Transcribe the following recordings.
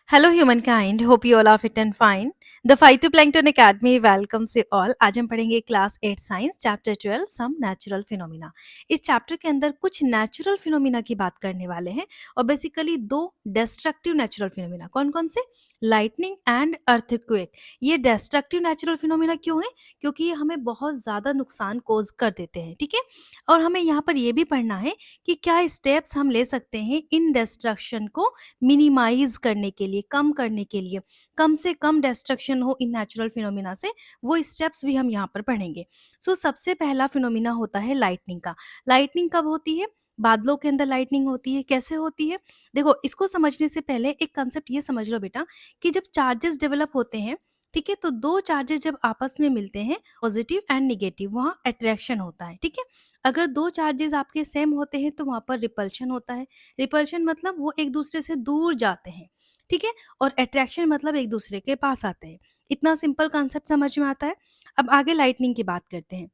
Hello, humankind. Hope you all are fit and fine. The Phytoplankton Academy welcomes you all. आज हम पढ़ेंगे class 8 science chapter 12 some natural phenomena. इस chapter के अंदर कुछ natural phenomena की बात करने वाले हैं और बेसिकली दो डिस्ट्रक्टिव नेचुरल फिनोमिना। कौन कौन से? Lightning and earthquake. ये डिस्ट्रक्टिव नेचुरल फिनोमिना क्यों है? क्योंकि ये हमें बहुत ज़्यादा नुकसान कोज कर देते हैं, ठीक है। और हमें यहाँ पर ये भी पढ़ना है कि क्या स्टेप्स हम ले सकते हैं इन डिस्ट्रक्शन को मिनिमाइज करने के लिए, कम करने के लिए, कम से कम डिस्ट्रक्शन हो इन नेचुरल फिनोमिना से, वो स्टेप्स भी हम यहाँ पर पढ़ेंगे। सो सबसे पहला फिनोमिना होता है लाइटनिंग का। लाइटनिंग कब होती है? बादलों के अंदर लाइटनिंग होती है। कैसे होती है? देखो, इसको समझने से पहले एक कंसेप्ट ये समझ लो बेटा कि जब चार्जेस डेवलप होते हैं, ठीक है, तो दो चार्जेस जब आपस में मिलते हैं, पॉजिटिव एंड निगेटिव, वहाँ अट्रैक्शन होता है, ठीक है। अगर दो चार्जेस आपके सेम होते हैं तो वहाँ पर रिपल्शन होता है। रिपल्शन मतलब वो एक दूसरे से दूर जाते हैं, ठीक है। और अट्रैक्शन मतलब एक दूसरे के पास आते हैं। इतना सिंपल कॉन्सेप्ट समझ में आता है। अब आगे लाइटनिंग की बात करते हैं।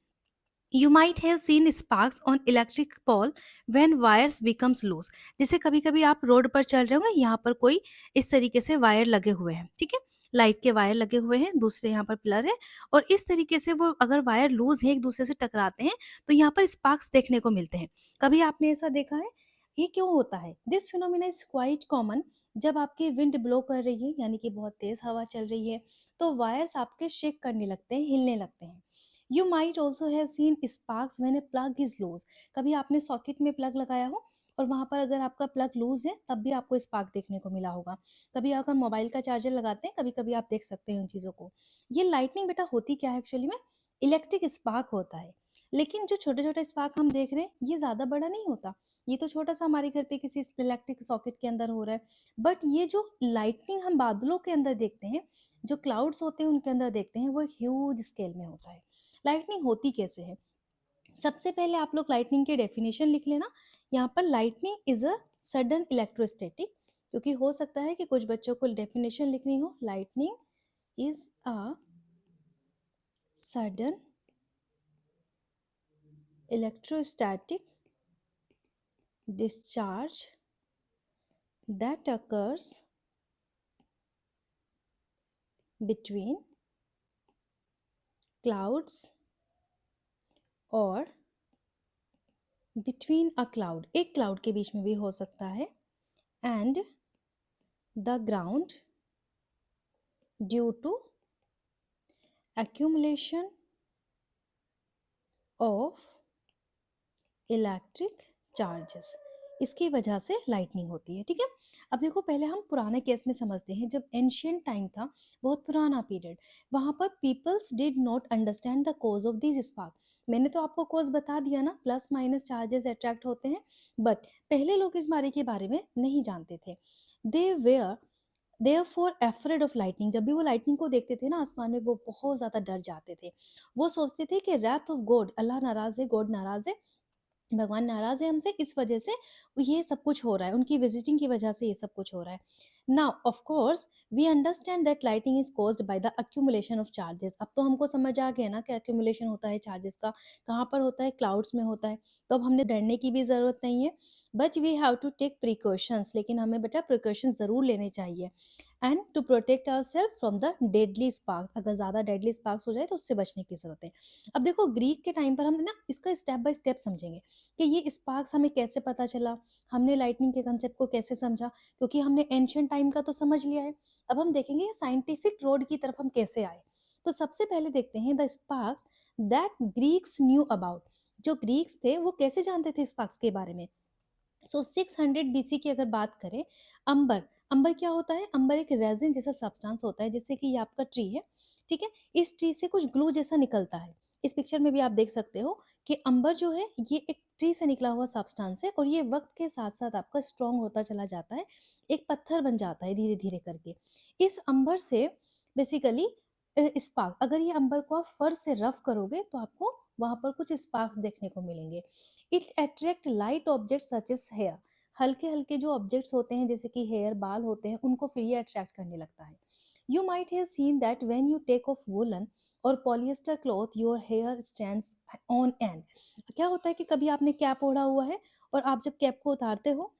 You might have seen sparks on electric pole when wires becomes loose. जैसे कभी कभी आप रोड पर चल रहे होंगे, यहाँ पर कोई इस तरीके से वायर लगे हुए हैं, ठीक है। लाइट के वायर लगे हुए हैं, दूसरे यहाँ पर पिलर है, और इस तरीके से वो अगर वायर लूज है, एक दूसरे से टकराते हैं, तो यहाँ पर स्पार्क्स देखने को मिलते हैं। कभी आपने ऐसा देखा है? ये क्यों होता है? This phenomena is quite common. जब आपकी विंड ब्लो कर रही है, यानी कि बहुत तेज हवा चल रही है, तो वायर्स आपके शेक करने लगते हैं, हिलने लगते हैं। You might also have seen sparks when a plug is loose. कभी आपने सॉकेट में प्लग लगाया हो और वहां पर अगर आपका प्लग लूज है, तब भी आपको स्पार्क देखने को मिला होगा। कभी अगर मोबाइल का चार्जर लगाते हैं, कभी कभी आप देख सकते हैं उन चीज़ों को। ये लाइटनिंग बेटा होती क्या है एक्चुअली में? इलेक्ट्रिक स्पार्क होता है। लेकिन जो छोटे छोटे स्पार्क हम देख रहे हैं, ये ज़्यादा बड़ा नहीं होता। ये तो छोटा सा हमारे घर पे किसी इलेक्ट्रिक सॉकेट के अंदर हो रहा है। बट ये जो लाइटनिंग हम बादलों के अंदर देखते हैं, जो क्लाउड्स होते हैं उनके अंदर देखते हैं, वो ह्यूज स्केल में होता है। लाइटनिंग होती कैसे है? सबसे पहले आप लोग लाइटनिंग की डेफिनेशन लिख लेना। यहाँ पर lightning is a sudden electrostatic, क्योंकि हो सकता है कि कुछ बच्चों को डेफिनेशन लिखनी हो। Lightning is a sudden electrostatic discharge that occurs between clouds or between a cloud, एक क्लाउड के बीच में भी हो सकता है, and the ground due to accumulation of electric charges. इसकी वजह से लाइटनिंग होती है, ठीक है। अब देखो, पहले हम पुराने केस में समझते हैं। जब एंशियंट टाइम था, बहुत पुराना पीरियड, वहां पर peoples did not understand the cause of this spark. मैंने तो आपको कोज बता दिया ना, प्लस माइनस चार्जेस अट्रैक्ट होते हैं। बट पहले लोग इस बारे में नहीं जानते थे। They were therefore afraid of lightning. जब भी वो लाइटनिंग को देखते थे ना आसमान में, वो बहुत ज्यादा डर जाते थे। वो सोचते थे कि रैथ ऑफ गॉड, अल्लाह नाराज है, गॉड नाराज है, भगवान नाराज है हमसे, इस वजह से ये सब कुछ हो रहा है, उनकी विजिटिंग की वजह से ये सब कुछ हो रहा है। Now of course we understand that lighting is caused by the accumulation of charges. अब तो हमको समझ आ गया ना कि अक्यूमुलेशन होता है चार्जेस का। कहाँ पर होता है? क्लाउड्स में होता है। तो अब हमने डरने की भी ज़रूरत नहीं है। But we have to take precautions, लेकिन हमें बेटा प्रिकॉशन ज़रूर लेने चाहिए। And to protect our self from the deadly spark. अगर ज़्यादा डेडली स्पार्क्स हो जाए तो उससे बचने की ज़रूरत है। अब देखो, ग्रीक के टाइम पर हम ना इसका स्टेप बाय स्टेप समझेंगे कि ये स्पार्क्स हमें कैसे पता चला, हमने लाइटनिंग के कंसेप्ट को कैसे समझा, क्योंकि हमने एंशियंट टाइम का तो समझ लिया है। अब हम देखेंगे साइंटिफिक रोड की तरफ हम कैसे आए। तो सबसे पहले देखते हैं the sparks that Greeks knew about. जो ग्रीक्स थे वो कैसे जानते थे स्पार्क्स के बारे में? सो 600 बीसी की अगर बात करें, अंबर। अंबर क्या होता है? अंबर एक रेजिन जैसा सब्सटेंस होता है, जैसे कि ये आपका ट्री है, ठीक है। इस ट्री से कुछ ग्लू जैसा निकलता है। इस पिक्चर में भी आप देख सकते हो कि अंबर जो है, ये एक ट्री से निकला हुआ सब्सटेंस है, और ये वक्त के साथ साथ आपका स्ट्रांग होता चला जाता है, एक पत्थर बन जाता है धीरे धीरे करके। इस अंबर से बेसिकली स्पार्क, अगर ये अंबर को आप फर से रफ करोगे तो आपको वहां पर कुछ स्पार्क्स देखने को मिलेंगे। It attract light object such as hair. हल्के हल्के जो ऑब्जेक्ट्स होते हैं, जैसे कि हेयर, बाल होते हैं, उनको फिर ये अट्रैक्ट करने लगता है। You might have seen that when you take off woollen और polyester cloth your hair stands on end. क्या होता है कि कभी आपने कैप ओढ़ा हुआ है, और आप जब कैप को उतारते हो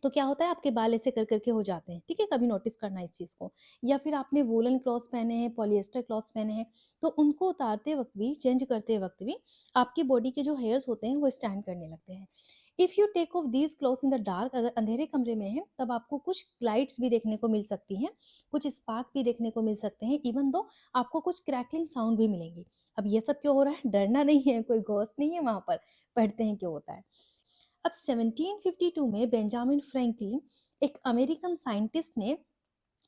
तो क्या होता है आपके बाल ऐसे कर करके हो जाते हैं, ठीक है? कभी नोटिस करना इस चीज़ को। या फिर आपने वूलन क्लॉथ्स पहने हैं, पॉलिएस्टर क्लॉथ्स पहने हैं, तो उनको उतारते वक़्त भी, चेंज करते वक़्त भी आपकी बॉडी के जो हेयर्स होते हैं वो स्टैंड करने लगते हैं। If you take off these clothes in the dark, अगर अंधेरे कमरे में हैं, तब आपको कुछ लाइट्स भी देखने को मिल सकती हैं, कुछ स्पार्क भी देखने को मिल सकते हैं, इवन दो आपको कुछ क्रैकलिंग साउंड भी मिलेंगी। अब ये सब क्यों हो रहा है? डरना नहीं है, कोई घोस्ट नहीं है वहाँ पर, पढ़ते हैं क्यों होता है। अब 1752 में बेंजामिन फ्रैंकलिन, एक अमेरिकन साइंटिस्ट ने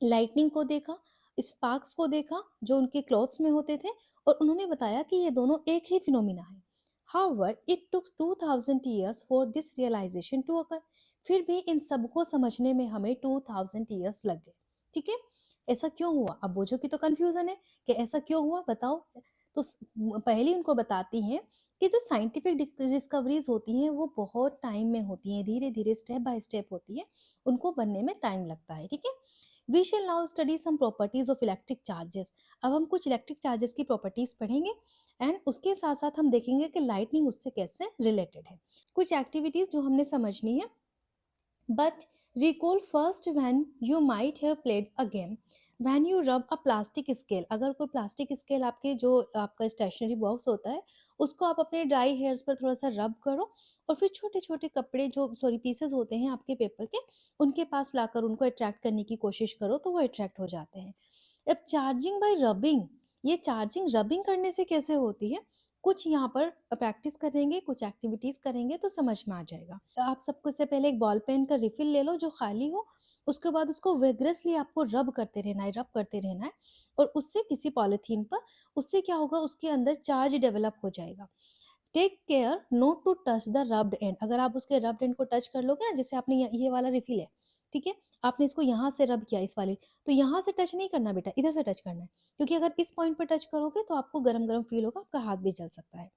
लाइटनिंग को देखा, स्पार्क्स को देखा जो उनके क्लॉथ्स में होते थे, और उन्होंने बताया कि ये दोनों एक ही फिनोमिना है। However, it took 2000 years for this realization to occur. फिर भी इन सबको समझने में हमें 2000 years लग गए। ठीक है? ऐसा क्यों हुआ? अब बोझों की तो कंफ्यूजन है कि ऐसा क्यों हुआ, बताओ। तो पहली उनको बताती हैं कि जो साइंटिफिक डिस्कवरीज होती हैं वो बहुत टाइम में होती हैं, धीरे धीरे स्टेप बाय स्टेप होती है, उनको बनने में टाइम लगता है। ठीक है? We shall now study some properties of electric charges. अब हम कुछ इलेक्ट्रिक चार्जेस की प्रॉपर्टीज पढ़ेंगे, एंड उसके साथ साथ हम देखेंगे कि लाइटनिंग उससे कैसे रिलेटेड है। कुछ एक्टिविटीज जो हमने समझनी है। But recall first when you might have played a game when you rub a plastic scale. अगर कोई प्लास्टिक स्केल आपके जो आपका स्टेशनरी बॉक्स होता है उसको आप अपने ड्राई हेयर्स पर थोड़ा सा रब करो, और फिर छोटे छोटे कपड़े जो सॉरी पीसेस होते हैं आपके पेपर के, उनके पास लाकर उनको अट्रैक्ट करने की कोशिश करो तो वो अट्रैक्ट हो जाते हैं। अब चार्जिंग बाय रबिंग, ये चार्जिंग रबिंग करने से कैसे होती है, कुछ यहाँ पर प्रैक्टिस करेंगे, कुछ एक्टिविटीज करेंगे तो समझ में आ जाएगा। तो आप सबको से पहले एक बॉल पेन का रिफिल ले लो जो खाली हो, उसके बाद उसको विग्रेसली आपको रब करते रहना है, रब करते रहना है, और उससे किसी पॉलिथीन पर, उससे क्या होगा, उसके अंदर चार्ज डेवलप हो जाएगा। Take care not to touch the rubbed end. अगर आप उसके रब्ड एंड को टच कर लोगे ना, जैसे आपने ये वाला रिफिल है, ठीक है, आपने इसको यहाँ से रब किया इस वाले, तो यहाँ से टच नहीं करना बेटा, इधर से टच करना है, क्योंकि अगर इस पॉइंट पर टच करोगे तो आपको गरम गरम फील होगा, आपका हाथ भी जल सकता है।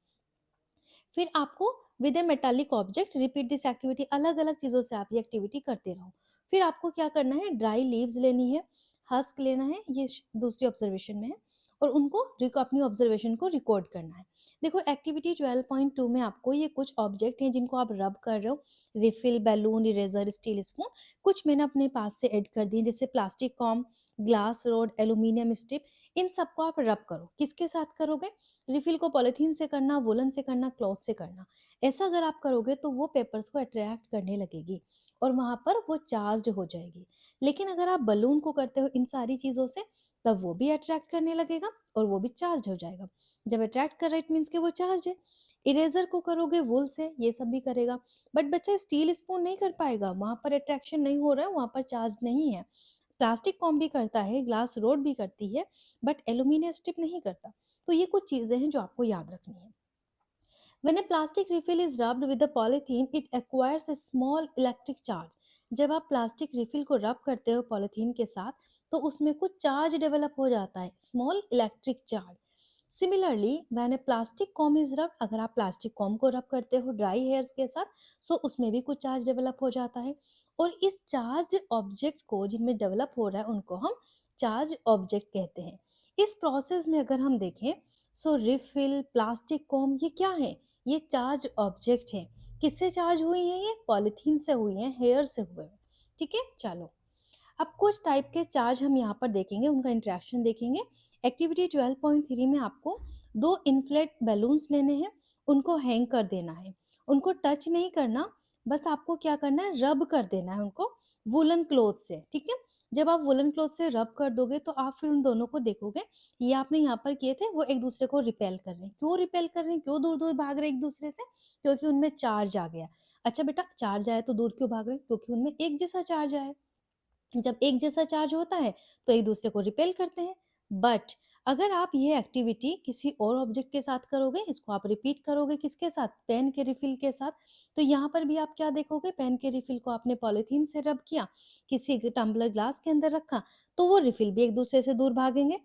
फिर आपको with A metallic object repeat this activity, अलग अलग चीज़ों से आप ये एक्टिविटी करते रहो। फिर आपको क्या करना है, ड्राई लीव्स लेनी है, हस्क लेना है, ये दूसरी ऑब्जर्वेशन में है, और उनको अपनी ऑब्जर्वेशन को रिकॉर्ड करना है। देखो एक्टिविटी 12.2 में आपको ये कुछ ऑब्जेक्ट हैं जिनको आप रब कर रहे हो, refill, balloon, eraser, steel spoon, कुछ मैंने अपने पास से ऐड कर दिए, जैसे plastic comb, glass rod, aluminium strip, इन सबको आप रब करो। किसके साथ करोगे? रिफिल को पॉलिथीन से करना, वुलन से करना, क्लॉथ से करना। ऐसा अगर आप करोगे तो वो पेपर्स को अट्रैक्ट करने लगेगी और वहां पर वो चार्ज हो जाएगी। लेकिन अगर आप बलून को करते हो इन सारी चीजों से, तब वो भी अट्रैक्ट करने लगेगा और वो भी चार्ज हो जाएगा। जब अट्रैक्ट कर रहा है इट मीन्स कि वो चार्ज है। इरेजर को करोगे वुल से, ये सब भी करेगा। बट बच्चा स्टील स्पून नहीं कर पाएगा, वहां पर अट्रैक्शन नहीं हो रहा है, वहां पर चार्ज नहीं है। प्लास्टिक कॉम भी करता है, ग्लास रोड भी करती है, बट एल्यूमिनियम स्ट्रिप नहीं करता। तो ये कुछ चीजें हैं जो आपको याद रखनी है। When a plastic refill is rubbed with the polythene, it acquires a small electric charge. जब आप प्लास्टिक रिफिल को रब करते हो पॉलिथीन के साथ, तो उसमें कुछ चार्ज डेवलप हो जाता है, small electric charge. Similarly when A plastic com is रब, अगर आप प्लास्टिक कॉम को रब करते हो ड्राई हेयर्स के साथ, सो उसमें भी कुछ चार्ज डेवलप हो जाता है। और इस चार्ज ऑब्जेक्ट को जिनमें डेवलप हो रहा है उनको हम चार्ज ऑब्जेक्ट कहते हैं। इस प्रोसेस में अगर हम देखें, सो रिफिल, प्लास्टिक कॉम, ये क्या है? ये चार्ज ऑब्जेक्ट हैं। किससे चार्ज हुई हैं? ये पॉलिथीन से हुई हैं, हेयर से हुए हैं। ठीक है, चलो अब कुछ टाइप के चार्ज हम यहाँ पर देखेंगे, उनका इंटरेक्शन देखेंगे। एक्टिविटी 12.3 में आपको दो इन्फ्लेट बैलून्स लेने हैं, उनको हैंग कर देना है, उनको टच नहीं करना, बस आपको क्या करना है, रब कर देना है उनको वुलन क्लॉथ से। ठीक है, जब आप वुलन क्लॉथ से रब कर दोगे तो आप फिर उन दोनों को देखोगे, ये आपने यहाँ पर किए थे, वो एक दूसरे को रिपेल कर रहे हैं। क्यों रिपेल कर रहे हैं, क्यों दूर दूर भाग रहे हैं एक दूसरे से? क्योंकि उनमें चार्ज आ गया। अच्छा बेटा, चार्ज आया तो दूर क्यों भाग रहे हैं? क्योंकि उनमें एक जैसा चार्ज आया। जब एक जैसा चार्ज होता है तो एक दूसरे को रिपेल करते हैं। बट अगर आप ये एक्टिविटी किसी और ऑब्जेक्ट के साथ करोगे, इसको आप रिपीट करोगे किसके साथ, पेन के रिफिल के साथ, तो यहाँ पर भी आप क्या देखोगे, पेन के रिफिल को आपने पॉलिथीन से रब किया, किसी टम्बलर ग्लास के अंदर रखा, तो वो रिफिल भी एक दूसरे से दूर भागेंगे।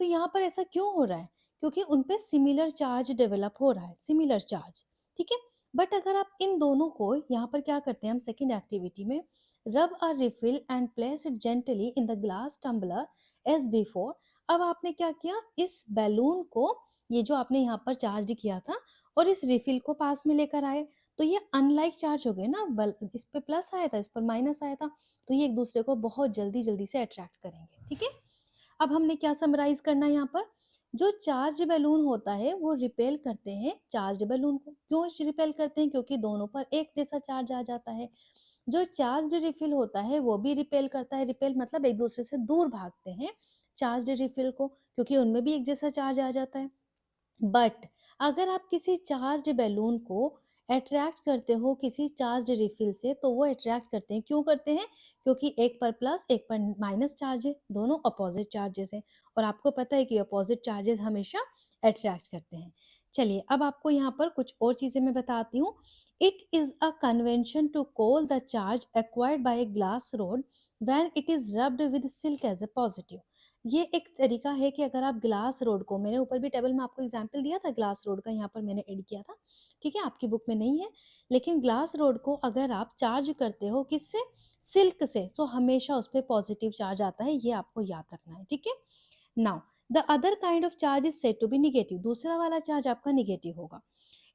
तो यहाँ पर ऐसा क्यों हो रहा है? क्योंकि उनपे सिमिलर चार्ज डेवलप हो रहा है, सिमिलर चार्ज। ठीक है, बट अगर आप इन दोनों को यहाँ पर क्या करते हैं हम सेकेंड एक्टिविटी में, rub a refill and place it gently in the glass tumbler as before. अब आपने क्या किया, इस बैलून को, ये जो आपने यहाँ पर चार्ज किया था, और इस रिफिल को पास में लेकर आए, तो ये अनलाइक चार्ज हो गए ना, इस पे प्लस आया था, इस पर माइनस आया था, तो ये एक दूसरे को बहुत जल्दी जल्दी से अट्रैक्ट करेंगे, ठीक है। अब हमने क्या समराइज करना है यहाँ पर, जो चार्ज बैलून होता है वो रिपेल करते हैं चार्ज बैलून को। क्यों रिपेल करते हैं? क्योंकि दोनों पर एक जैसा चार्ज आ जाता है। जो चार्ज रिफिल होता है वो भी रिपेल करता है, रिपेल मतलब एक दूसरे से दूर भागते हैं चार्ज रिफिल को, क्योंकि उनमें भी एक जैसा चार्ज आ जाता है। बट अगर आप किसी चार्ज्ड बैलून को अट्रैक्ट करते हो किसी चार्ज्ड रिफिल से, तो वो अट्रैक्ट करते हैं। क्यों करते हैं? क्योंकि एक पर प्लस एक पर माइनस चार्ज है, दोनों अपोजिट चार्जेस हैं, और आपको पता है कि अपोजिट चार्जेस हमेशा अट्रैक्ट करते हैं। चलिए अब आपको यहाँ पर कुछ और चीजें मैं बताती हूँ। It is a convention to call the charge acquired by a glass rod when it is rubbed with silk as a positive. ये एक तरीका है कि अगर आप ग्लास रोड को, मैंने ऊपर भी टेबल में आपको एग्जांपल दिया था ग्लास रोड का, यहाँ पर मैंने ऐड किया था, ठीक है, आपकी बुक में नहीं है, लेकिन ग्लास रोड को अगर आप चार्ज करते हो किससे? सिल्क से, तो हमेशा उस पर पॉजिटिव चार्ज आता है, ये आपको याद रखना है, ठीक है। Now the other kind of charge is said to be negative, दूसरा वाला चार्ज आपका निगेटिव होगा।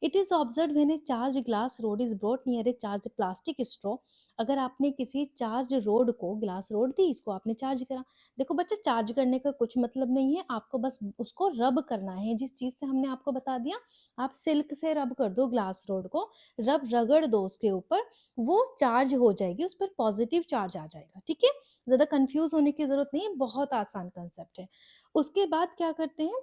It is observe when a charge glass rod is brought near a charge plastic straw. अगर आपने किसी चार्ज रोड को, ग्लास रोड थी, इसको आपने चार्ज करा, देखो बच्चा चार्ज करने का कुछ मतलब नहीं है, आपको बस उसको रब करना है, जिस चीज से हमने आपको बता दिया, आप सिल्क से रब कर दो ग्लास रोड को, रगड़ दो उसके ऊपर, वो चार्ज हो जाएगी, उस पर पॉजिटिव चार्ज आ जाएगा, ठीक है। ज्यादा कंफ्यूज होने की जरूरत नहीं है, बहुत आसान कंसेप्ट है। उसके बाद क्या करते हैं,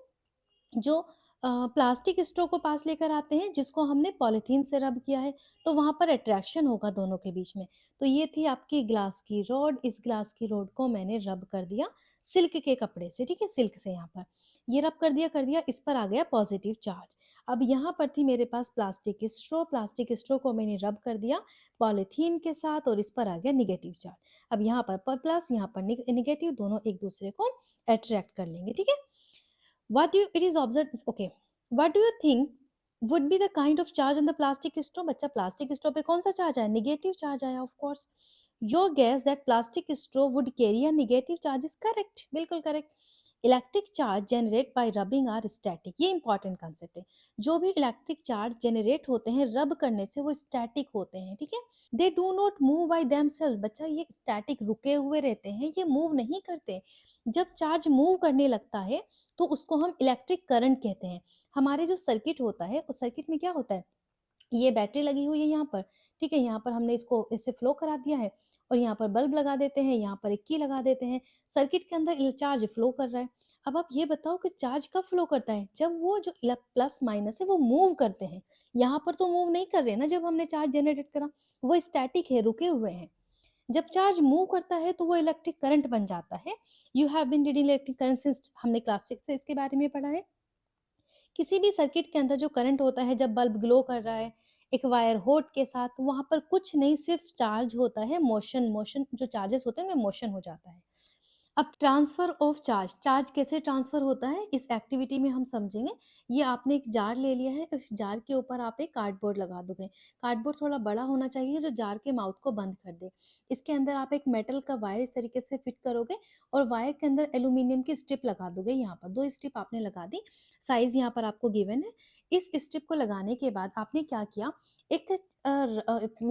जो प्लास्टिक स्ट्रॉ को पास लेकर आते हैं, जिसको हमने पॉलीथीन से रब किया है, तो वहां पर अट्रैक्शन होगा दोनों के बीच में। तो ये थी आपकी ग्लास की रॉड, इस ग्लास की रॉड को मैंने रब कर दिया सिल्क के कपड़े से, ठीक है, सिल्क से, यहाँ पर ये रब कर दिया, इस पर आ गया पॉजिटिव चार्ज। अब यहाँ पर थी मेरे पास प्लास्टिक स्ट्रॉ को मैंने रब कर दिया पॉलीथीन के साथ, और इस पर आ गया निगेटिव चार्ज। अब यहाँ पर प्लस, यहाँ पर निगेटिव, दोनों एक दूसरे को अट्रैक्ट कर लेंगे, ठीक है। What do you, it is observed, okay, what do you think would be the kind of charge on the plastic straw? बच्चा प्लास्टिक स्ट्रॉ पे कौन सा चार्ज आया? नेगेटिव चार्ज आया, of course. Your guess that plastic straw would carry a negative charge is correct, बिल्कुल correct. Electric charge generate by rubbing are static, ये important concept है। जो भी इलेक्ट्रिक चार्ज जनरेट होते हैं रब करने से, वो स्टैटिक होते हैं, ठीक है। They do not move by themselves, बच्चा ये स्टैटिक रुके हुए रहते हैं, ये मूव नहीं करते। जब चार्ज मूव करने लगता है तो उसको हम इलेक्ट्रिक करंट कहते हैं। हमारे जो सर्किट होता है, उस सर्किट में क्या होता है, ये बैटरी लगी हुई है यहाँ पर, ठीक है, यहाँ पर हमने इसको इससे फ्लो करा दिया है, और यहाँ पर बल्ब लगा देते हैं, यहाँ पर एक की लगा देते हैं, सर्किट के अंदर चार्ज फ्लो कर रहा है। अब आप ये बताओ कि चार्ज कब फ्लो करता है? जब वो जो प्लस माइनस है वो मूव करते हैं। यहाँ पर तो मूव नहीं कर रहे ना, जब हमने चार्ज जनरेट करा, वो स्टैटिक है, रुके हुए हैं। जब चार्ज मूव करता है तो वो इलेक्ट्रिक करंट बन जाता है। You have been reading electric current since, हमने क्लास 6 से इसके बारे में पढ़ा है। किसी भी सर्किट के अंदर जो करंट होता है, जब बल्ब ग्लो कर रहा है एक वायर होट के साथ, वहां पर कुछ नहीं, सिर्फ चार्ज होता है, मोशन, जो चार्जेस होते हैं उनमें मोशन हो जाता है। अब ट्रांसफर ऑफ चार्ज, चार्ज कैसे ट्रांसफर होता है इस एक्टिविटी में हम समझेंगे। ये आपने एक जार ले लिया है, उस जार के ऊपर आप एक कार्डबोर्ड लगा दोगे। कार्डबोर्ड थोड़ा बड़ा होना चाहिए जो जार के माउथ को बंद कर दे। इसके अंदर आप एक मेटल का वायर इस तरीके से फिट करोगे, और वायर के अंदर एल्यूमिनियम की स्ट्रिप लगा दोगे। यहाँ पर 2 स्ट्रिप आपने लगा दी, साइज यहाँ पर आपको गिवन है। इस स्ट्रिप को लगाने के बाद आपने क्या किया, एक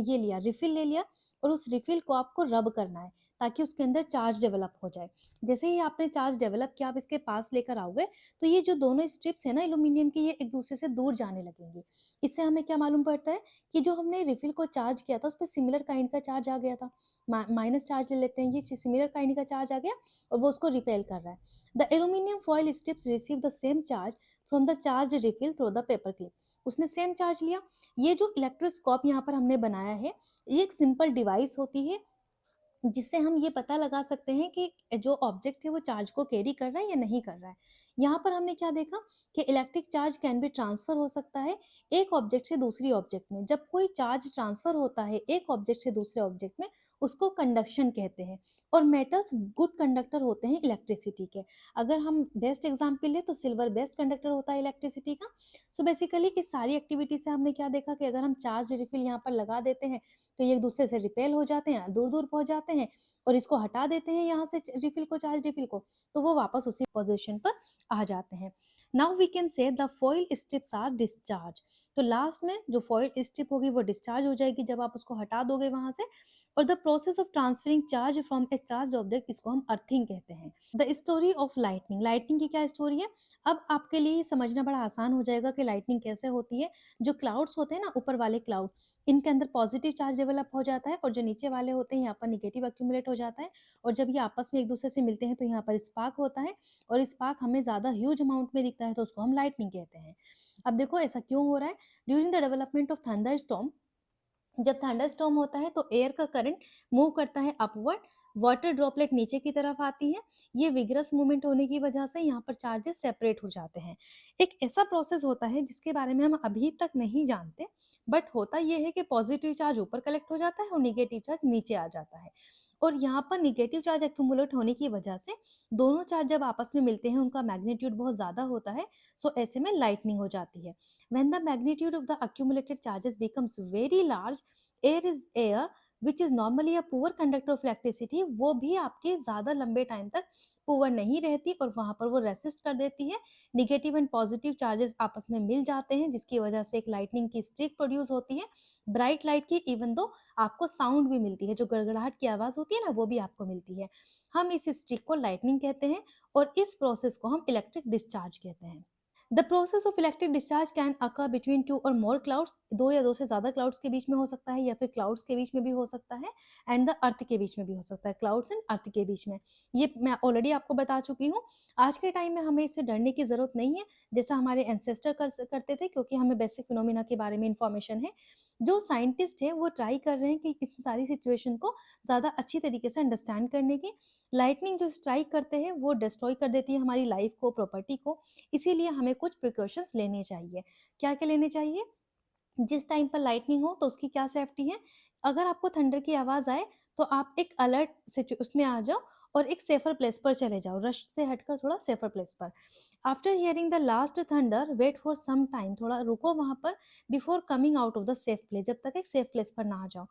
ये लिया, रिफिल ले लिया, और उस रिफिल को आपको रब करना है ताकि उसके अंदर चार्ज डेवलप हो जाए। जैसे ही आपने चार्ज डेवलप किया, आप इसके पास लेकर आओगे, तो ये जो दोनों स्ट्रिप्स है ना एल्यूमिनियम की, ये एक दूसरे से दूर जाने लगेंगी। इससे हमें क्या मालूम पड़ता है कि जो हमने रिफिल को चार्ज किया था उस पर सिमिलर काइंड का चार्ज आ गया था। माइनस चार्ज ले लेते हैं, ये सिमिलर काइंड का चार्ज आ गया, और वो उसको रिपेल कर रहा है। The aluminium foil strips receive the same charge from the charge refill through the paper clip. उसने सेम चार्ज लिया। ये जो इलेक्ट्रोस्कोप यहाँ पर हमने बनाया है, ये एक सिंपल डिवाइस होती है, जिससे हम ये पता लगा सकते हैं कि जो ऑब्जेक्ट है वो चार्ज को कैरी कर रहा है या नहीं कर रहा है। यहाँ पर हमने क्या देखा कि electric charge can be transfer हो सकता है एक ऑब्जेक्ट से दूसरी ऑब्जेक्ट में। जब कोई चार्ज ट्रांसफर होता है एक ऑब्जेक्ट से दूसरे ऑब्जेक्ट में, उसको कंडक्शन कहते हैं। और मेटल्स गुड कंडक्टर होते हैं इलेक्ट्रिसिटी के। अगर हम बेस्ट एग्जाम्पल ले तो सिल्वर बेस्ट कंडक्टर होता है इलेक्ट्रिसिटी का। सो बेसिकली इस सारी एक्टिविटी से हमने क्या देखा कि अगर हम चार्ज रिफिल यहाँ पर लगा देते हैं तो ये एक दूसरे से रिपेल हो जाते हैं, दूर दूर पहुंच जाते हैं, और इसको हटा देते हैं यहाँ से रिफिल को, चार्ज रिफिल को, तो वो वापस उसी पोजीशन पर आ जाते हैं। Now we can say the foil strips are discharge. तो लास्ट में जो फॉइल स्ट्रिप होगी वो डिस्चार्ज हो जाएगी जब आप उसको हटा दोगे वहां से। और the process of transferring charge from A charge object, इसको हम अर्थिंग कहते हैं। The story of lightning, lightning की क्या स्टोरी है, अब आपके लिए समझना बड़ा आसान हो जाएगा कि लाइटनिंग कैसे होती है। जो क्लाउड्स होते हैं ना, ऊपर वाले क्लाउड, इनके अंदर पॉजिटिव चार्ज डेवलप हो जाता है, और जो नीचे वाले होते हैं यहाँ पर निगेटिव एक्यूमुलेट हो जाता है। और जब ये आपस में एक दूसरे से मिलते हैं तो यहाँ पर स्पार्क होता है, और स्पार्क हमें ज़्यादा ह्यूज अमाउंट में दिखता है, तो उसको हम लाइटनिंग कहते हैं। अब देखो ऐसा क्यों हो रहा है, during the development of thunder storm, जब थंडरस्टॉर्म होता है तो एयर का करंट मूव करता है अपवर्ड, वाटर ड्रॉपलेट नीचे की तरफ आती है। ये विग्रस मूवमेंट होने की वजह से यहाँ पर चार्जेस सेपरेट हो जाते हैं। एक ऐसा प्रोसेस होता है जिसके बारे में हम अभी तक नहीं जानते, बट होता यह है कि पॉजिटिव चार्ज ऊपर कलेक्ट हो जाता है और निगेटिव चार्ज नीचे आ जाता है। और यहाँ पर निगेटिव चार्ज एक्यूमुलेट होने की वजह से दोनों चार्ज जब आपस में मिलते हैं उनका मैग्नीट्यूड बहुत ज़्यादा होता है। सो ऐसे में लाइटनिंग हो जाती है। When the magnitude of the accumulated charges becomes very large, air which is normally a poor conductor of electricity, वो भी आपके ज़्यादा लंबे टाइम तक पुअर नहीं रहती और वहाँ पर वो रेसिस्ट कर देती है। निगेटिव एंड पॉजिटिव चार्जेस आपस में मिल जाते हैं जिसकी वजह से एक लाइटनिंग की स्ट्रिक प्रोड्यूस होती है, ब्राइट लाइट की। इवन दो आपको साउंड भी मिलती है, जो गड़गड़ाहट की आवाज़ होती है ना, वो भी आपको मिलती है। हम इस स्ट्रिक को लाइटनिंग कहते हैं, और इस प्रोसेस को हम इलेक्ट्रिक डिस्चार्ज कहते हैं। The process of electric discharge can occur between two और मोर क्लाउड्स, दो या दो से ज्यादा क्लाउड्स के बीच में हो सकता है, या फिर क्लाउड्स के बीच में भी हो सकता है, एंड द अर्थ के बीच में भी हो सकता है, क्लाउड्स एंड अर्थ के बीच में। ये मैं ऑलरेडी आपको बता चुकी हूँ। आज के टाइम में हमें इससे डरने की जरूरत नहीं है, जैसा हमारे एंसेस्टर करते थे, क्योंकि हमें बेसिक फिनोमिना के बारे में इंफॉर्मेशन है। जो साइंटिस्ट है वो ट्राई कर रहे हैं कि इस सारी सिचुएशन को ज्यादा अच्छी तरीके से अंडरस्टैंड करने की। लाइटनिंग जो स्ट्राइक करते हैं वो डिस्ट्रॉय कर देती है हमारी लाइफ को, प्रॉपर्टी को, इसीलिए हमें कुछ प्रिकॉशंस लेने चाहिए। क्या क्या लेने चाहिए, जिस टाइम पर लाइटनिंग हो तो उसकी क्या सेफ्टी है। अगर आपको थंडर की आवाज आए तो आप एक अलर्ट उसमें आ जाओ और एक सेफर प्लेस पर चले जाओ, रश से हटकर थोड़ा सेफर प्लेस पर। After hearing the last thunder wait for some time, थोड़ा रुको वहां पर, before coming out of the safe place, जब तक एक सेफ प्लेस पर ना आ जाओ।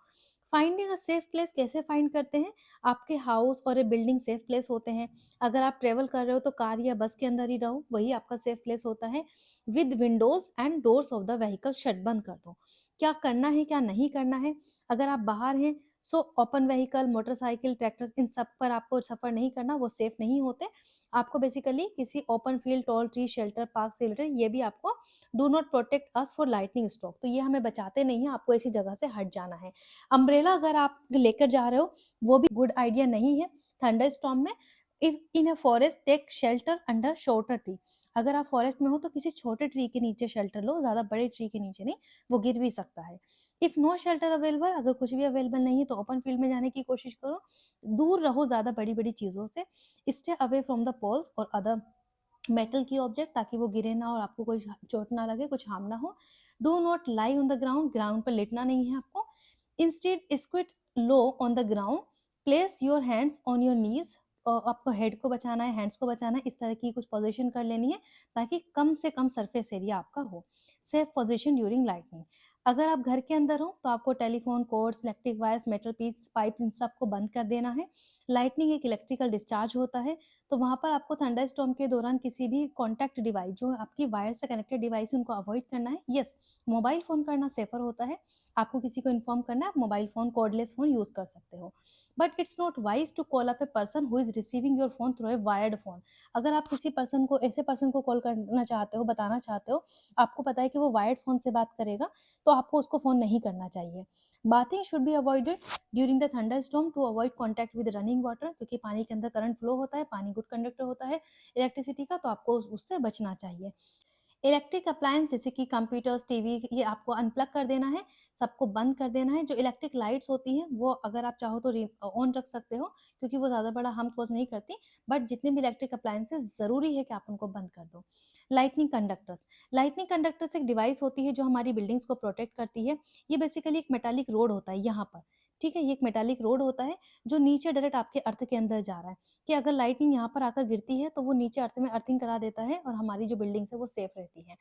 फाइंडिंग अ सेफ प्लेस कैसे फाइंड करते हैं, आपके हाउस और ए बिल्डिंग सेफ प्लेस होते हैं। अगर आप ट्रेवल कर रहे हो तो कार या बस के अंदर ही रहो, वही आपका सेफ प्लेस होता है। With Windows and doors of the vehicle shut, बंद कर दो। क्या करना है क्या नहीं करना है, अगर आप बाहर हैं so open vehicle, motorcycle, tractors, इन सब पर आपको सफर नहीं करना, वो सेफ नहीं होते। आपको बेसिकली किसी open field, tall tree, shelter, park से रिलेटेड, ये भी आपको do not protect us for lightning stroke, तो ये हमें बचाते नहीं है, आपको ऐसी जगह से हट जाना है। अम्ब्रेला अगर आप लेकर जा रहे हो वो भी गुड आइडिया नहीं है थंडर स्टॉर्म में। If in a forest take shelter under shorter tree, अगर आप फॉरेस्ट में हो तो किसी छोटे ट्री के नीचे शेल्टर लो, ज्यादा बड़े ट्री के नीचे नहीं, वो गिर भी सकता है। इफ नो शेल्टर अवेलेबल, अगर कुछ भी अवेलेबल नहीं है तो ओपन फील्ड में जाने की कोशिश करो, दूर रहो ज्यादा बड़ी बड़ी चीजों से। Stay away from the poles और अदर मेटल की ऑब्जेक्ट, ताकि वो गिरे ना और आपको कोई चोट ना लगे, कुछ हार्म ना हो। Do not lie on the ground, ground पर लेटना नहीं है आपको। Instead squat low on the ground, place your hands on your knees, और आपको हेड को बचाना है, हैंड्स को बचाना है, इस तरह की कुछ पोजीशन कर लेनी है ताकि कम से कम सरफेस एरिया आपका हो। सेफ पोजीशन ड्यूरिंग लाइटनिंग, अगर आप घर के अंदर हो तो आपको telephone cords, electric wires, metal piece, pipe, इन सबको बंद कर देना है। लाइटनिंग एक इलेक्ट्रिकल डिस्चार्ज होता है, तो वहां पर आपको थंडर स्टॉर्म के दौरान किसी भी कॉन्टैक्ट डिवाइस, जो आपकी वायर से कनेक्टेड डिवाइस, उनको अवॉइड करना है। यस, मोबाइल फोन करना सेफर होता है, आपको किसी को इन्फॉर्म करना है, आप mobile phone, cordless phone use कर सकते हो। But it's not wise to call up a person who is receiving your phone through a wired phone, अगर आप किसी पर्सन को, ऐसे पर्सन को कॉल करना चाहते हो, बताना चाहते हो, आपको पता है कि वो वायर्ड फोन से बात करेगा, तो आपको उसको फोन नहीं करना चाहिए। Bathing should be avoided during the thunder storm to avoid contact with running water, क्योंकि पानी के अंदर करंट फ्लो होता है, पानी गुड कंडक्टर होता है इलेक्ट्रिसिटी का, तो आपको उससे बचना चाहिए। इलेक्ट्रिक अप्लायंस जैसे कि कंप्यूटर्स, टीवी, ये आपको अनप्लग कर देना है, सबको बंद कर देना है। जो इलेक्ट्रिक लाइट्स होती हैं वो अगर आप चाहो तो ऑन रख सकते हो, क्योंकि वो ज़्यादा बड़ा हार्म कॉज नहीं करती, बट जितने भी इलेक्ट्रिक अप्लायंसेस ज़रूरी है कि आप उनको बंद कर दो। लाइटनिंग कंडक्टर्स, लाइटनिंग कंडक्टर्स एक डिवाइस होती है जो हमारी बिल्डिंग्स को प्रोटेक्ट करती है। ये बेसिकली एक मेटालिक रोड होता है यहाँ पर, ठीक है, ये एक मेटालिक रोड होता है जो नीचे डायरेक्ट आपके अर्थ के अंदर जा रहा है, कि अगर लाइटनिंग यहाँ पर आकर गिरती है तो वो नीचे अर्थ में अर्थिंग करा देता है और हमारी जो बिल्डिंग्स है वो सेफ रहती है।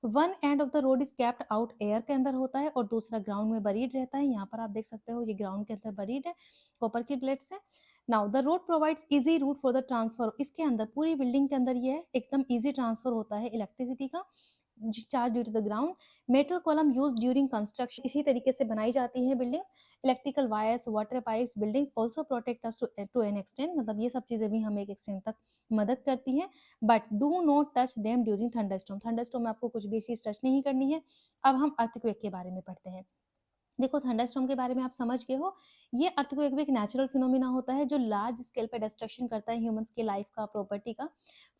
One end of the road is kept out, air के अंदर होता है, और दूसरा ग्राउंड में बरीड रहता है। यहाँ पर आप देख सकते हो ये ग्राउंड के अंदर बरीड है, कॉपर की प्लेट से। Now the rod provides easy route for the transfer, इसके अंदर पूरी बिल्डिंग के अंदर ये है एकदम इजी ट्रांसफर होता है इलेक्ट्रिसिटी का। Charge due to the ground, metal column use during construction, इसी तरीके से बनाई जाती है buildings, electrical wires, water pipes, buildings also protect us to an extent, मतलब ये सब चीजें भी हमें एक एक्सटेंट तक मदद करती हैं, but do not touch them during thunderstorm, thunderstorm में आपको कुछ भी चीज टच नहीं करनी है। अब हम अर्थक्वेक के बारे में पढ़ते हैं। देखो, थंडरस्टॉर्म के बारे में आप समझ गए हो, ये अर्थक्वेक भी एक नेचुरल फिनोमिना होता है जो लार्ज स्केल पे डिस्ट्रक्शन करता है ह्यूमंस की लाइफ का, प्रॉपर्टी का।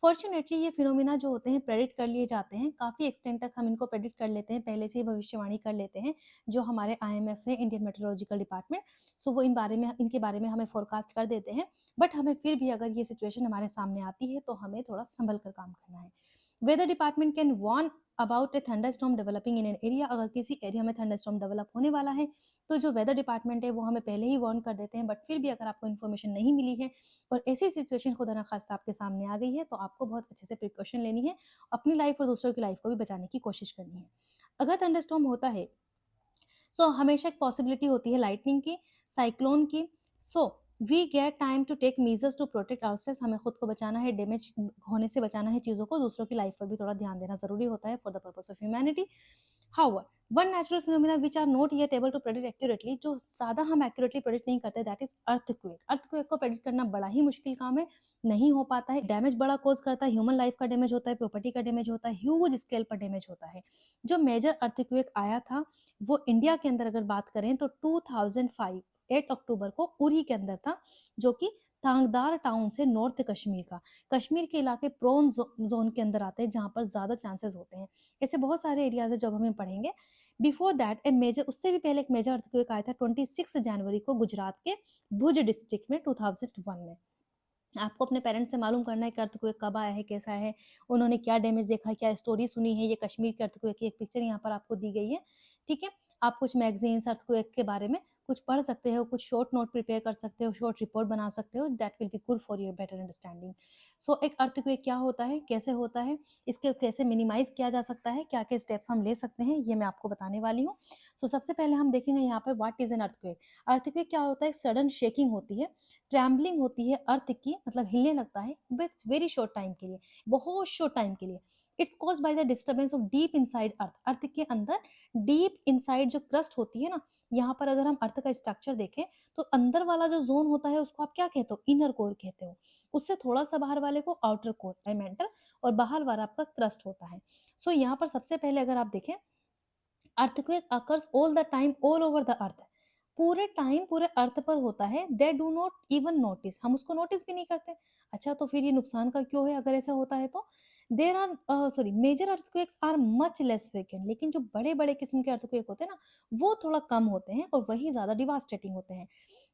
फॉर्चुनेटली ये फिनोमिना जो होते हैं प्रेडिक्ट कर लिए जाते हैं, काफी एक्सटेंट तक हम इनको प्रेडिक्ट कर लेते हैं, पहले से ही भविष्यवाणी कर लेते हैं जो हमारे IMF है, इंडियन मेट्रोलॉजिकल डिपार्टमेंट। सो वो इनके बारे में हमें फोरकास्ट कर देते हैं, बट हमें फिर भी अगर ये सिचुएशन हमारे सामने आती है तो हमें थोड़ा संभल कर काम करना है। Weather department can warn about a thunderstorm developing in an area, अगर किसी एरिया में थंडरस्टॉर्म डेवलप होने वाला है तो जो वेदर डिपार्टमेंट है वो हमें पहले ही वार्न कर देते हैं, बट फिर भी अगर आपको इन्फॉर्मेशन नहीं मिली है और ऐसी सिचुएशन खुदा ना खास्ता आपके सामने आ गई है तो आपको बहुत अच्छे से प्रिकॉशन लेनी है, अपनी लाइफ और दूसरों की लाइफ को भी बचाने की कोशिश करनी है। अगर थंडरस्टॉर्म होता है तो हमेशा एक पॉसिबिलिटी होती है लाइटनिंग की, साइक्लोन की। So we get time to take measures to protect ourselves, हमें खुद को बचाना है, डैमेज होने से बचाना है चीज़ों को, दूसरों की लाइफ पर भी थोड़ा ध्यान देना जरूरी होता है for the purpose of humanity. However, one natural phenomena which are not yet able to predict accurately, जो ज्यादा हम एक्यूरेटली प्रेडिक्ट नहीं करते, दैट इज अर्थक्वेक। अर्थक्वेक को प्रेडिक्ट करना बड़ा ही मुश्किल काम है, नहीं हो पाता है, डैमेज बड़ा कॉज करता है, ह्यूमन लाइफ का डैमेज होता है, प्रॉपर्टी का डैमेज होता है, ह्यूज स्केल पर डैमेज होता है। जो मेजर अर्थक्वेक आया था वो इंडिया के अंदर अगर बात करें तो 2005 8 अक्टूबर को उरी के अंदर था, जो कि थांगदार टाउन से नॉर्थ कश्मीर का, कश्मीर के इलाके प्रोन जोन के अंदर आते हैं जहां पर ज्यादा चांसेस होते हैं। ऐसे बहुत सारे एरियाज है जो अब हमें पढ़ेंगे। बिफोर दैट ए मेजर, उससे भी पहले एक मेजर अर्थक्वेक आया था 26 जनवरी को गुजरात के भुज डिस्ट्रिक्ट में 2001 में। आपको अपने पेरेंट्स से मालूम करना है कि अर्थक्वेक कब आया है, कैसा है, उन्होंने क्या डैमेज देखा है, क्या स्टोरी सुनी है। ये कश्मीर के अर्थक्वेक की एक पिक्चर यहाँ पर आपको दी गई है, ठीक है। आप कुछ मैगजीन्स अर्थक्वेक के बारे में कुछ पढ़ सकते हो, कुछ शॉर्ट नोट प्रिपेयर कर सकते हो, शॉर्ट रिपोर्ट बना सकते हो, that will be good for your better understanding. So एक अर्थक्वेक क्या होता है, कैसे होता है, इसके कैसे मिनिमाइज किया जा सकता है, क्या क्या स्टेप्स हम ले सकते हैं, ये मैं आपको बताने वाली हूँ। सो सबसे पहले हम देखेंगे यहाँ पर what is an earthquake. Earthquake क्या होता है, सडन शेकिंग होती है, ट्रैम्बलिंग होती है अर्थ की, मतलब हिलने लगता है विथ वेरी शॉर्ट टाइम के लिए, बहुत शॉर्ट टाइम के लिए। It's caused by the disturbance of deep inside earth, earth के अंदर डीप इनसाइड जो क्रस्ट होती है ना, यहाँ पर अगर हम अर्थ का स्ट्रक्चर देखें तो अंदर वाला जो जोन होता है उसको आप क्या कहते हो, इनर कोर कहते हो, उससे थोड़ा सा बाहर वाले को आउटर कोर है मेंटल, और बाहर वाला आपका क्रस्ट होता है। सो यहाँ पर सबसे पहले अगर आप देखें, earthquake occurs all the time all over the earth, पूरे टाइम पूरे अर्थ पर होता है, they do not even notice, हम उसको नोटिस भी नहीं करते। अच्छा, तो फिर ये नुकसान का क्यों है अगर ऐसा होता है तो। There are sorry major earthquakes are much less frequent, लेकिन जो बड़े बड़े किस्म के अर्थक्वेक होते हैं ना वो थोड़ा कम होते हैं और वही ज्यादा डिवास्टेटिंग होते हैं।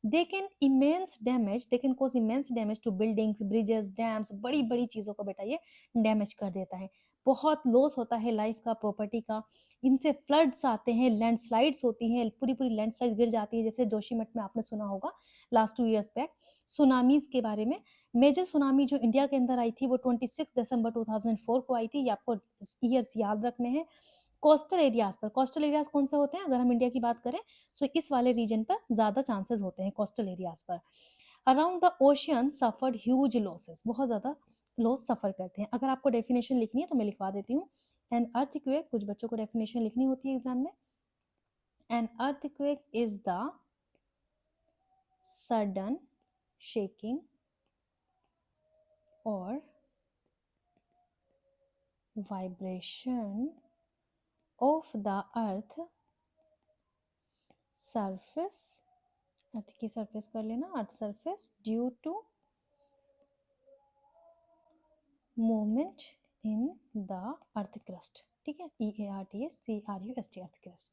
They can cause immense damage to buildings, bridges, dams, बड़ी बड़ी चीजों को बेटा ये डैमेज कर देता है, बहुत लॉस होता है लाइफ का, प्रॉपर्टी का। इनसे फ्लड्स आते हैं, लैंडस्लाइड्स होती हैं, पूरी पूरी लैंडस्लाइड्स गिर जाती है, जैसे जोशीमठ में आपने सुना होगा लास्ट 2 इयर्स बैक। सुनामीज के बारे में, मेजर सुनामी जो इंडिया के अंदर आई थी वो 26 दिसंबर 2004 को आई थी, ये आपको ईयर्स याद रखने हैं। कोस्टल एरियाज पर, कोस्टल एरियाज कौन से होते हैं अगर हम इंडिया की बात करें, सो इस वाले रीजन पर ज्यादा चांसेस होते हैं कोस्टल एरियाज पर। Around the ocean suffered huge losses, बहुत ज्यादा लॉस सफर करते हैं। अगर आपको डेफिनेशन लिखनी है तो मैं लिखवा देती हूँ। एन अर्थक्वेक, कुछ बच्चों को डेफिनेशन लिखनी होती है एग्जाम में। An earthquake is the sudden shaking और vibration of the earth surface, earth की सरफेस कर लेना, earth surface, due to movement in the earth crust, ठीक है, EARTHCRUST, अर्थ क्रस्ट।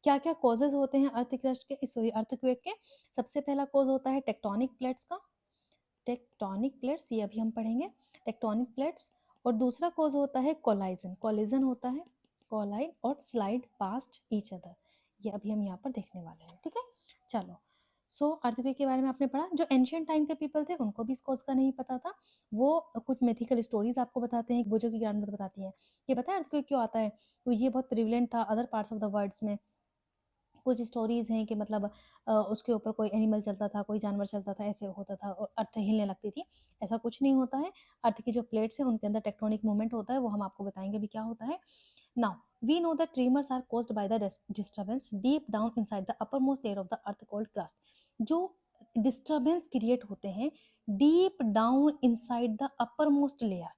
क्या क्या कॉजेज होते हैं अर्थ क्रस्ट के, सॉरी अर्थक्वेक के। सबसे पहला कॉज होता है टेक्टोनिक प्लेट्स का, टेक्टोनिक प्लेट्स ये अभी हम पढ़ेंगे, टेक्टोनिक प्लेट्स। और दूसरा कॉज होता है कोलाइजन, कोलिजन होता है, कोलाइड और स्लाइड पास्ट ईच अदर, ये अभी हम यहाँ पर देखने वाले हैं, ठीक है। चलो, सो अर्थक्वेक के बारे में आपने पढ़ा। जो एंशियंट टाइम के पीपल थे उनको भी इस कॉज का नहीं पता था, वो कुछ मिथिकल स्टोरीज आपको बताते हैं, बुजुर्ग की ग्रैंड बताती हैं कि पता है अर्थक्वेक क्यों आता है, तो ये बहुत प्रिविलेंट था other parts of the worlds में। कुछ स्टोरीज हैं कि मतलब उसके ऊपर कोई एनिमल चलता था, कोई जानवर चलता था, ऐसे होता था और अर्थ हिलने लगती थी। ऐसा कुछ नहीं होता है, अर्थ की जो प्लेट्स है उनके अंदर टेक्टोनिक मूवमेंट होता है, वो हम आपको बताएंगे भी क्या होता है। Now we know that tremors are caused by the disturbance deep down inside the uppermost layer of the earth called crust. जो डिस्टर्बेंस क्रिएट होते हैं deep down inside the upper most layer,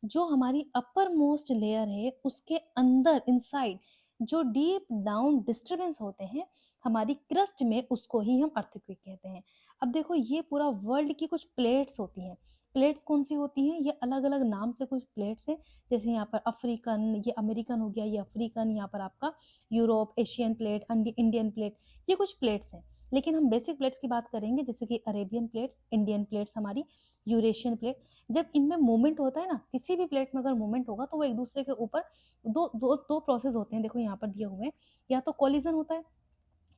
जो हमारी अपर मोस्ट लेयर है उसके अंदर inside जो deep down disturbance होते हैं हमारी क्रस्ट में, उसको ही हम अर्थक्वेक कहते हैं। अब देखो ये पूरा वर्ल्ड की कुछ प्लेट्स होती हैं। प्लेट्स कौन सी होती हैं? ये अलग अलग नाम से कुछ प्लेट्स हैं, जैसे यहाँ पर अफ्रीकन, ये अमेरिकन हो गया, ये अफ्रीकन, यहाँ पर आपका Europe, Asian plate, Indian plate, ये कुछ प्लेट्स हैं। लेकिन हम बेसिक प्लेट्स की बात करेंगे, जैसे कि अरेबियन प्लेट्स, इंडियन प्लेट्स, हमारी यूरेशियन प्लेट। जब इनमें मूवमेंट होता है ना, किसी भी प्लेट में अगर मूवमेंट होगा तो वो एक दूसरे के ऊपर दो दो दो प्रोसेस होते हैं, देखो यहाँ पर दिए हुए हैं। या तो कोलिजन होता है,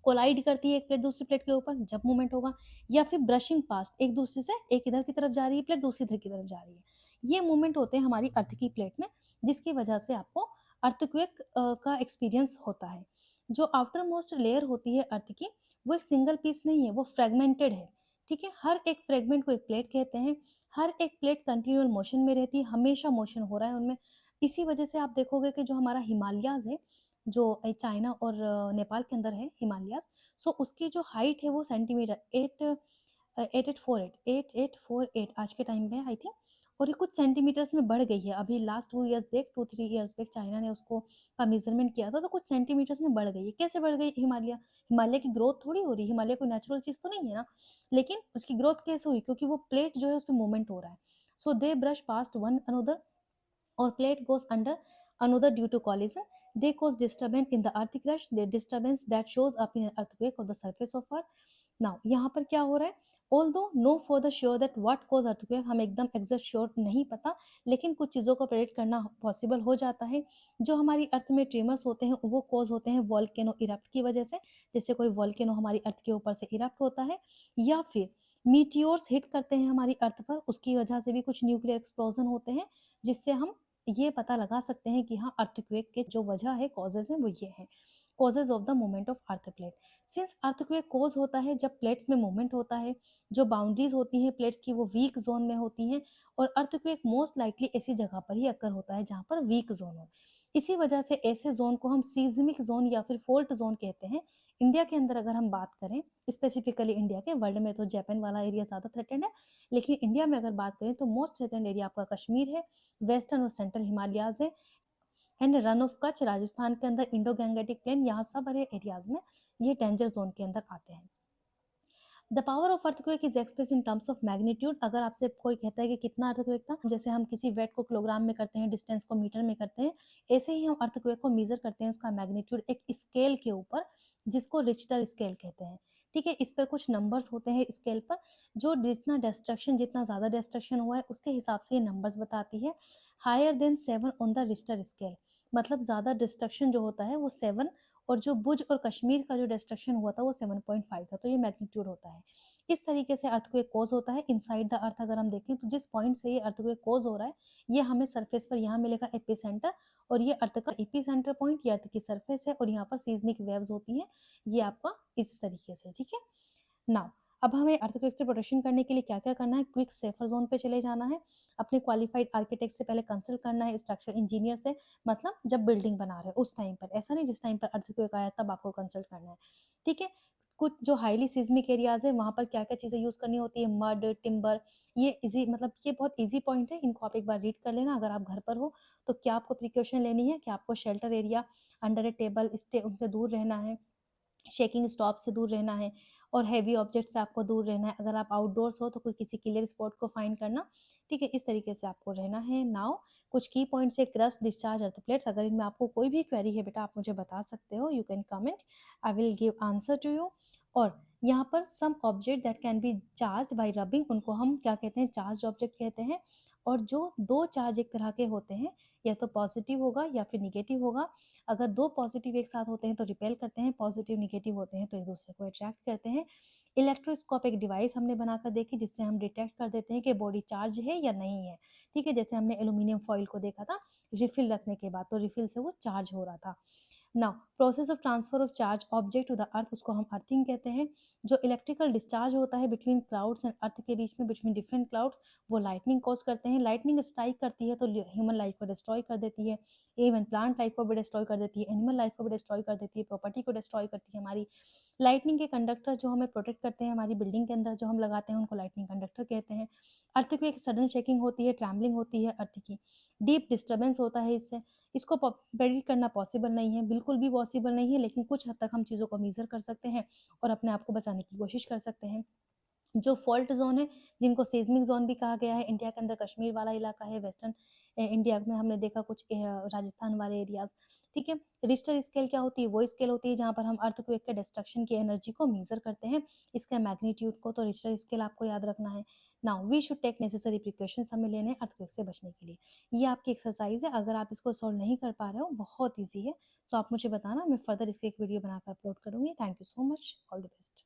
कोलाइड करती है एक प्लेट दूसरी प्लेट के ऊपर जब मूवमेंट होगा, या फिर ब्रशिंग पास्ट, एक दूसरे से, एक इधर की तरफ जा रही है प्लेट, दूसरी इधर की तरफ जा रही है। ये मूवमेंट होते हैं हमारी अर्थ की प्लेट में, जिसकी वजह से आपको अर्थक्वेक का एक्सपीरियंस होता है। जो आउटर मोस्ट लेयर होती है अर्थ की, वो एक सिंगल पीस नहीं है, वो फ्रेगमेंटेड है। ठीक है, हर एक फ्रेगमेंट को एक प्लेट कहते हैं। हर एक प्लेट कंटिन्यूअल मोशन में रहती है, हमेशा मोशन हो रहा है उनमें। इसी वजह से आप देखोगे कि जो हमारा हिमालयाज है, जो चाइना और नेपाल के अंदर है हिमालयाज, सो उसकी जो हाइट है वो सेंटीमीटर 8848 आज के टाइम में आई थिंक, और ये कुछ सेंटीमीटर्स में बढ़ गई है। अभी last 2 years back, 2-3 years back China ने उसको का मेजरमेंट किया था, तो कुछ सेंटीमीटर्स में बढ़ गई है। कैसे बढ़ गई? हिमालय, हिमालय की ग्रोथ थोड़ी हो रही है, हिमालय कोई नेचुरल चीज तो नहीं है ना, लेकिन उसकी ग्रोथ कैसे हुई? क्योंकि वो प्लेट जो है उस पर मूवमेंट हो रहा है। So they brush past one another, or plate goes under another due to collision. They cause disturbance in the earth crust, the disturbance that shows up in an earthquake of the surface of earth. Now यहाँ पर क्या हो रहा है? Although no further sure that what cause earthquake, हम एकदम exact sure नहीं पता, लेकिन कुछ चीज़ों को प्रेडिक्ट करना पॉसिबल हो जाता है। जो हमारी अर्थ में ट्रीमर्स होते हैं वो कॉज होते हैं वॉल्केनो इरप्ट की वजह से, जैसे कोई वॉल्केनो हमारी अर्थ के ऊपर से इरप्ट होता है, या फिर मीटियोर्स हिट करते हैं हमारी अर्थ पर, उसकी वजह से भी कुछ न्यूक्लियर एक्सप्लोजन होते हैं, जिससे हम ये पता लगा सकते हैं कि हाँ अर्थक्वेक के जो वजह है, कॉजेज हैं, वो ये है। Causes of the movement of earth plate, since earthquake cause होता है जब प्लेट्स में मूवमेंट होता है, जो बाउंड्रीज होती हैं प्लेट्स की वो वीक जोन में होती हैं, और अर्थक्वेक मोस्ट लाइकली ऐसी जगह पर ही अकर होता है जहाँ पर वीक जोन हो। इसी वजह से ऐसे जोन को हम सीज्मिक जोन या फिर फोल्ट जोन कहते हैं। इंडिया के अंदर अगर हम बात करें, स्पेसिफिकली इंडिया के, वर्ल्ड में तो जापान वाला एरिया ज़्यादा थ्रेटेंड है, लेकिन इंडिया में अगर बात करें तो मोस्ट थ्रेटेंड एरिया आपका कश्मीर है, वेस्टर्न और सेंट्रल हिमालयाज है, and run of Kutch Rajasthan के अंदर, इंडो गैंगेटिक प्लेन, यहाँ सब बड़े एरियाज में ये डेंजर जोन के अंदर आते हैं। The power of earthquake is express in terms of magnitude. अगर आपसे कोई कहता है कि कितना अर्थक्वेक था, जैसे हम किसी वेट को किलोग्राम में करते हैं, डिस्टेंस को मीटर में करते हैं, ऐसे ही हम अर्थक्वेक को मेजर करते हैं उसका मैग्नीट्यूड एक स्केल के ऊपर, जिसको रिक्टर स्केल कहते हैं। ठीक है, इस पर कुछ नंबर्स होते हैं स्केल पर, जो जितना ज़्यादा डिस्ट्रक्शन हुआ है उसके हिसाब से ये नंबर्स बताती है। Higher than 7 on the Richter scale, मतलब ज़्यादा डिस्ट्रक्शन जो होता है वो 7, और जो भुज और कश्मीर का जो डिस्ट्रक्शन हुआ था वो 7.5 था, तो ये मैग्नीट्यूड होता है। इस तरीके से अर्थक्वेक कॉज होता है इनसाइड द अर्थ। अगर हम देखें तो जिस पॉइंट से ये अर्थक्वेक कॉज हो रहा है, ये हमें सरफेस पर यहाँ मिलेगा एपिसेंटर, और ये अर्थ का एपिसेंटर पॉइंट, ये अर्थ की सरफेस है, और यहाँ पर सीज्मिक वेव्स होती है, ये आपका इस तरीके से। ठीक है, नाउ अब हमें अर्थक्वेक से प्रोटेक्शन करने के लिए क्या क्या करना है? क्विक सेफर जोन पे चले जाना है, अपने क्वालिफाइड आर्किटेक्ट से पहले कंसल्ट करना है, स्ट्रक्चर इंजीनियर से, मतलब जब बिल्डिंग बना रहे हैं उस टाइम पर, ऐसा नहीं जिस टाइम पर अर्थक्वेक आया तब आपको कंसल्ट करना है। ठीक है, कुछ जो हाईली सिज्मिक एरियाज है वहाँ पर क्या क्या चीज़ें यूज़ करनी होती है, मड, टिम्बर, ये इजी, मतलब ये बहुत इजी पॉइंट है, इनको आप एक बार रीड कर लेना अगर आप घर पर हो तो। क्या आपको प्रिकॉशन लेनी है कि आपको शेल्टर एरिया, अंडर ए टेबल स्टे, उनसे दूर रहना है, शेकिंग स्टॉप से दूर रहना है, और हैवी ऑब्जेक्ट से आपको दूर रहना है। अगर आप आउटडोर्स हो तो कोई किसी क्लियर स्पॉट को फाइंड करना। ठीक है, इस तरीके से आपको रहना है। नाउ कुछ की पॉइंट्स है, क्रस्ट, डिस्चार्ज, अर्थ प्लेट्स। अगर इनमें आपको कोई भी क्वेरी है बेटा आप मुझे बता सकते हो, you can comment, I will give answer to you. और यहाँ पर some object that can be charge by rubbing, उनको हम क्या कहते हैं? चार्ज ऑब्जेक्ट कहते हैं। और जो दो चार्ज एक तरह के होते हैं, या तो पॉजिटिव होगा या फिर निगेटिव होगा। अगर दो पॉजिटिव एक साथ होते हैं तो रिपेल करते हैं, पॉजिटिव निगेटिव होते हैं तो एक दूसरे को अट्रैक्ट करते हैं। इलेक्ट्रोस्कोप एक डिवाइस हमने बनाकर देखी जिससे हम डिटेक्ट कर देते हैं कि बॉडी चार्ज है या नहीं है। ठीक है, जैसे हमने एल्यूमिनियम फॉइल को देखा था रिफिल रखने के बाद, तो रिफिल से वो चार्ज हो रहा था। Now process of transfer of charge object to the earth, उसको हम अर्थिंग कहते हैं। जो इलेक्ट्रिकल डिस्चार्ज होता है बिटवीन क्लाउड्स एंड अर्थ के बीच में, बिटवीन डिफरेंट क्लाउड्स, वो लाइटनिंग कॉज करते हैं। लाइटनिंग स्ट्राइक करती है तो ह्यूमन लाइफ को डिस्ट्रॉय कर देती है, इवन प्लांट लाइफ को भी डिस्ट्रॉय कर देती है, एनिमल लाइफ को भी डिस्ट्रॉय कर देती है, प्रॉपर्टी को डिस्ट्रॉय करती है हमारी। लाइटनिंग के कंडक्टर जो हमें प्रोटेक्ट करते हैं, हमारी बिल्डिंग के अंदर जो हम लगाते हैं, उनको लाइटनिंग कंडक्टर कहते हैं। अर्थ की एक सडन शेकिंग होती है, ट्रैम्बलिंग होती है अर्थ की, डीप डिस्टर्बेंस होता है इससे। इसको प्रेडिक्ट करना पॉसिबल नहीं है, बिल्कुल भी पॉसिबल नहीं है, लेकिन कुछ हद तक हम चीज़ों को मेजर कर सकते हैं और अपने आप को बचाने की कोशिश कर सकते हैं। जो फॉल्ट जोन है, जिनको सेismic जोन भी कहा गया है, इंडिया के अंदर कश्मीर वाला इलाका है, वेस्टर्न इंडिया में हमने देखा कुछ राजस्थान वाले एरियाज, ठीक है। रिश्टर स्केल क्या होती है? वो स्केल होती है जहाँ पर हम अर्थक्वेक के डिस्ट्रक्शन की एनर्जी को मेजर करते हैं, इसके मैग्नीट्यूड को। तो रिश्टर स्केल आपको याद रखना है। Now we should take necessary precautions, हमें लेने हैं अर्थक्वेक से बचने के लिए। ये आपकी एक्सरसाइज है, अगर आप इसको सॉल्व नहीं कर पा रहे हो, बहुत ईजी है, तो आप मुझे बताना, मैं फर्दर इसके एक वीडियो बनाकर अपलोड करूँगी। Thank you so much, all the best.